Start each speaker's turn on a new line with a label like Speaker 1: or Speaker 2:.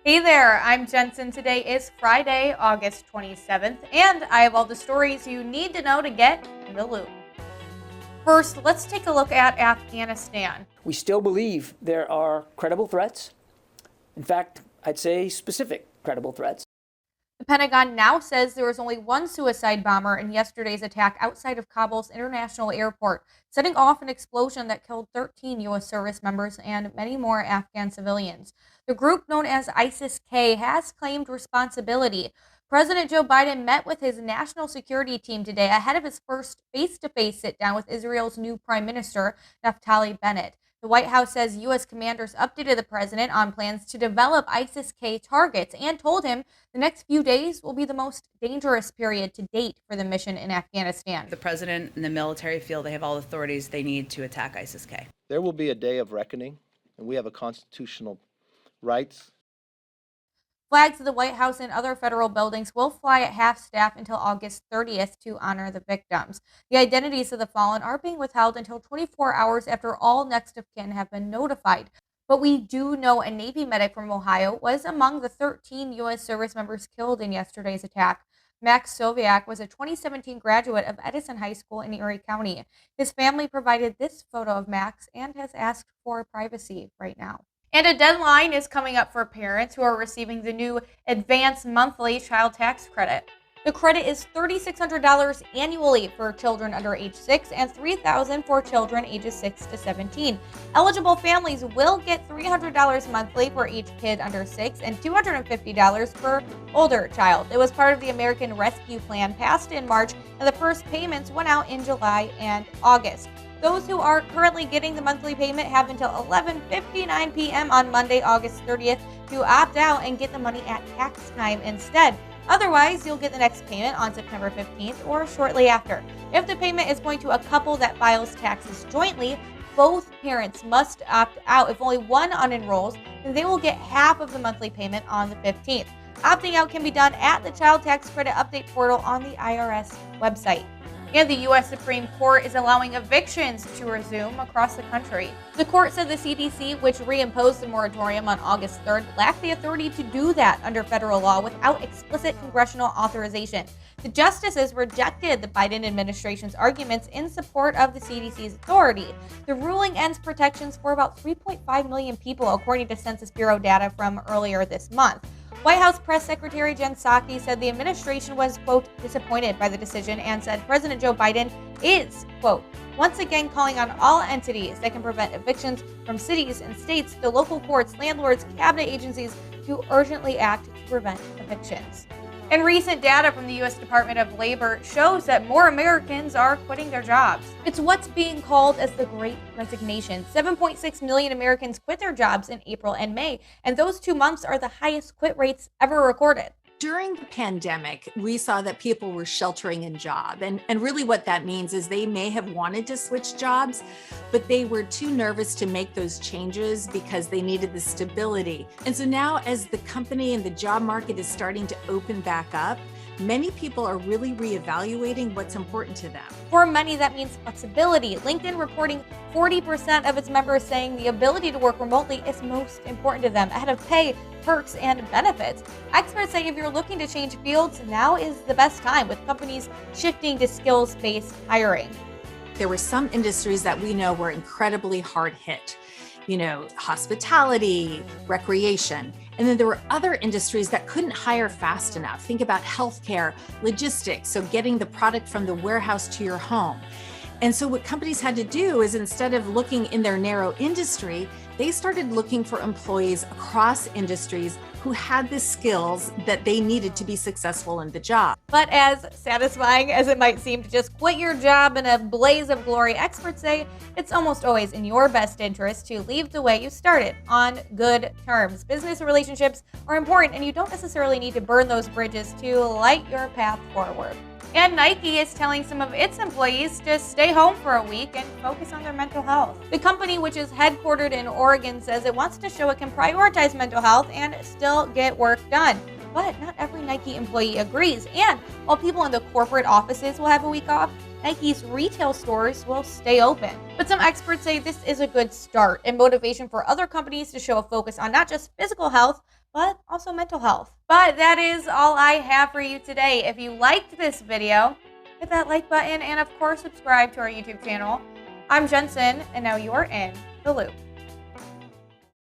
Speaker 1: Hey there, I'm Jensen. Today is Friday, August 27th, and I have all the stories you need to know to get in the loop. First, let's take a look at Afghanistan.
Speaker 2: We still believe there are credible threats. In fact, I'd say specific credible threats.
Speaker 1: The Pentagon now says there was only one suicide bomber in yesterday's attack outside of Kabul's international airport, setting off an explosion that killed 13 U.S. service members and many more Afghan civilians. The group known as ISIS-K has claimed responsibility. President Joe Biden met with his national security team today ahead of his first face-to-face sit-down with Israel's new Prime Minister, Naftali Bennett. The White House says U.S. commanders updated the president on plans to develop ISIS-K targets and told him the next few days will be the most dangerous period to date for the mission in Afghanistan.
Speaker 3: The president and the military feel they have all the authorities they need to attack ISIS-K.
Speaker 4: There will be a day of reckoning, and we have a constitutional rights.
Speaker 1: Flags of the White House and other federal buildings will fly at half-staff until August 30th to honor the victims. The identities of the fallen are being withheld until 24 hours after all next of kin have been notified. But we do know a Navy medic from Ohio was among the 13 U.S. service members killed in yesterday's attack. Max Soviak was a 2017 graduate of Edison High School in Erie County. His family provided this photo of Max and has asked for privacy right now. And a deadline is coming up for parents who are receiving the new advanced monthly child tax credit. The credit is $3,600 annually for children under age 6 and $3,000 for children ages 6 to 17. Eligible families will get $300 monthly for each kid under 6 and $250 per older child. It was part of the American Rescue Plan passed in March, and the first payments went out in July and August. Those who are currently getting the monthly payment have until 11:59 p.m. on Monday, August 30th to opt out and get the money at tax time instead. Otherwise, you'll get the next payment on September 15th or shortly after. If the payment is going to a couple that files taxes jointly, both parents must opt out. If only one unenrolls, then they will get half of the monthly payment on the 15th. Opting out can be done at the Child Tax Credit Update portal on the IRS website. And the U.S. Supreme Court is allowing evictions to resume across the country. The court said the CDC, which reimposed the moratorium on August 3rd, lacked the authority to do that under federal law without explicit congressional authorization. The justices rejected the Biden administration's arguments in support of the CDC's authority. The ruling ends protections for about 3.5 million people, according to Census Bureau data from earlier this month. White House Press Secretary Jen Psaki said the administration was, quote, disappointed by the decision and said President Joe Biden is, quote, once again calling on all entities that can prevent evictions from cities and states to local courts, landlords, cabinet agencies to urgently act to prevent evictions. And recent data from the U.S. Department of Labor shows that more Americans are quitting their jobs. It's what's being called as the Great Resignation. 7.6 million Americans quit their jobs in April and May, and those 2 months are the highest quit rates ever recorded.
Speaker 5: During the pandemic, we saw that people were sheltering in job. And really what that means is they may have wanted to switch jobs, but they were too nervous to make those changes because they needed the stability. And so now as the company and the job market is starting to open back up, many people are really reevaluating what's important to them.
Speaker 1: For many, that means flexibility. LinkedIn reporting 40% of its members saying the ability to work remotely is most important to them, ahead of pay, perks, and benefits. Experts say if you're looking to change fields, now is the best time, with companies shifting to skills-based hiring.
Speaker 5: There were some industries that we know were incredibly hard hit. Hospitality, recreation. And then there were other industries that couldn't hire fast enough. Think about healthcare, logistics, so getting the product from the warehouse to your home. And so what companies had to do is, instead of looking in their narrow industry, they started looking for employees across industries who had the skills that they needed to be successful in the job.
Speaker 1: But as satisfying as it might seem to just quit your job in a blaze of glory, experts say it's almost always in your best interest to leave the way you started, on good terms. Business relationships are important, and you don't necessarily need to burn those bridges to light your path forward. And Nike is telling some of its employees to stay home for a week and focus on their mental health. The company, which is headquartered in Oregon, says it wants to show it can prioritize mental health and still get work done. But not every Nike employee agrees. And while people in the corporate offices will have a week off, Nike's retail stores will stay open. But some experts say this is a good start and motivation for other companies to show a focus on not just physical health, but also mental health. But that is all I have for you today. If you liked this video, hit that like button and of course subscribe to our YouTube channel. I'm Jensen, and now you're in the loop.